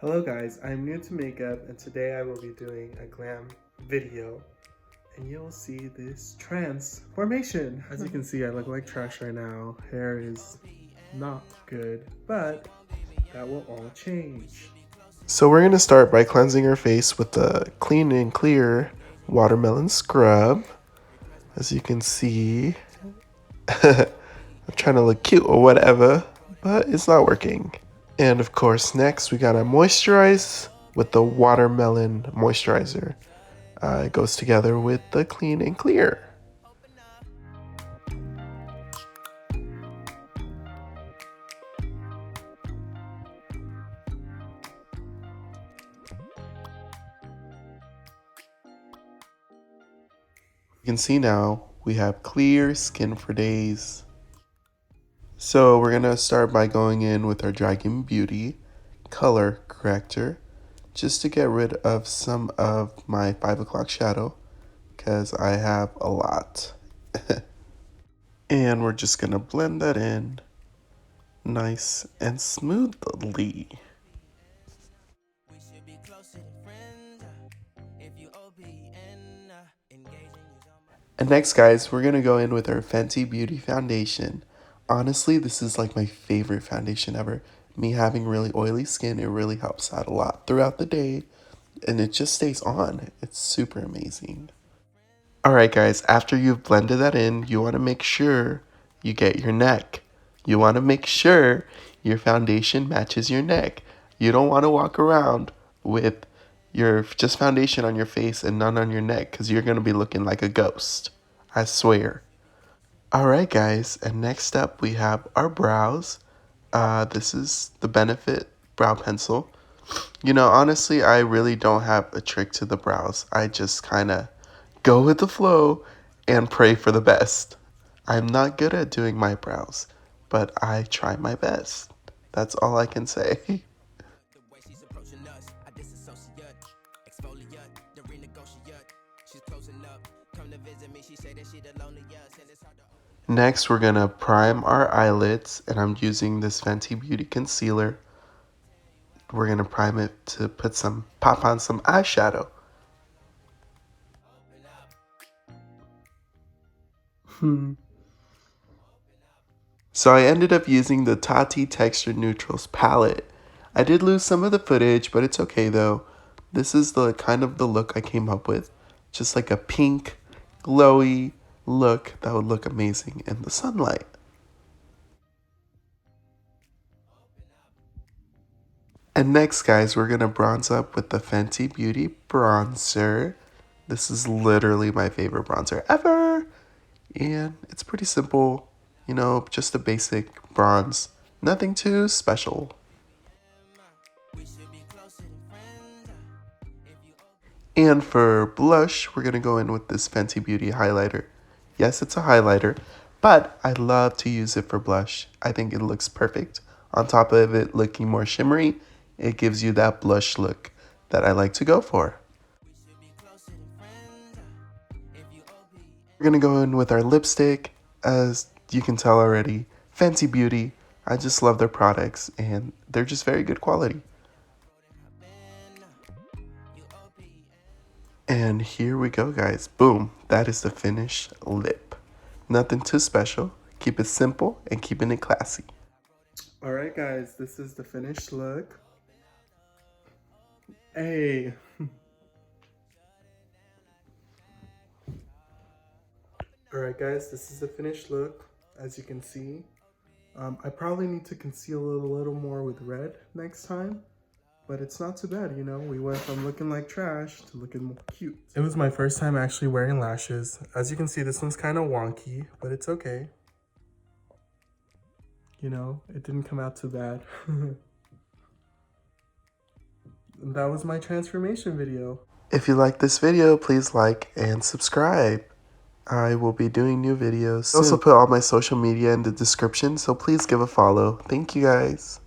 Hello guys, I'm new to makeup and today I will be doing a glam video and you'll see this transformation. As you can see, I look like trash right now. Hair is not good, but that will all change. So we're going to start by cleansing our face with the Clean and Clear Watermelon Scrub. As you can see, I'm trying to look cute or whatever, but it's not working. And of course, next we gotta moisturize with the watermelon moisturizer. It goes together with the Clean and Clear. You can see now we have clear skin for days. So we're gonna start by going in with our Dragon Beauty color corrector just to get rid of some of my 5 o'clock shadow because I have a lot. And we're just gonna blend that in nice and smoothly. And next guys, we're gonna go in with our Fenty Beauty foundation. Honestly, this is like my favorite foundation ever. Me having really oily skin, it really helps out a lot throughout the day and it just stays on. It's super amazing. Alright guys, after you've blended that in, you want to make sure you get your neck. You want to make sure your foundation matches your neck. You don't want to walk around with your just foundation on your face and none on your neck because you're going to be looking like a ghost. I swear. Alright guys, and next up we have our brows. This is the Benefit Brow Pencil. You know, honestly, I really don't have a trick to the brows. I just kind of go with the flow and pray for the best. I'm not good at doing my brows, but I try my best. That's all I can say. Next, we're gonna prime our eyelids, and I'm using this Fenty Beauty concealer. We're gonna prime it to pop on some eyeshadow. So I ended up using the Tati Texture Neutrals palette. I did lose some of the footage, but it's okay though. This is the kind of the look I came up with. Just like a pink, glowy look that would look amazing in the sunlight. And next guys, we're gonna bronze up with the Fenty Beauty bronzer. This is literally my favorite bronzer ever. And it's pretty simple, you know, just a basic bronze. Nothing too special. And for blush, we're going to go in with this Fenty Beauty highlighter. Yes, it's a highlighter, but I love to use it for blush. I think it looks perfect. On top of it looking more shimmery, it gives you that blush look that I like to go for. We're going to go in with our lipstick. As you can tell already, Fenty Beauty. I just love their products and they're just very good quality. And here we go guys, boom, that is the finished lip. Nothing too special, keep it simple and keeping it classy. Alright guys, this is the finished look. Hey. Alright guys, this is the finished look, as you can see. I probably need to conceal it a little more with red next time, but it's not too bad, you know? We went from looking like trash to looking more cute. It was my first time actually wearing lashes. As you can see, this one's kind of wonky, but it's okay. You know, it didn't come out too bad. That was my transformation video. If you like this video, please like and subscribe. I will be doing new videos. I also put all my social media in the description, so please give a follow. Thank you guys.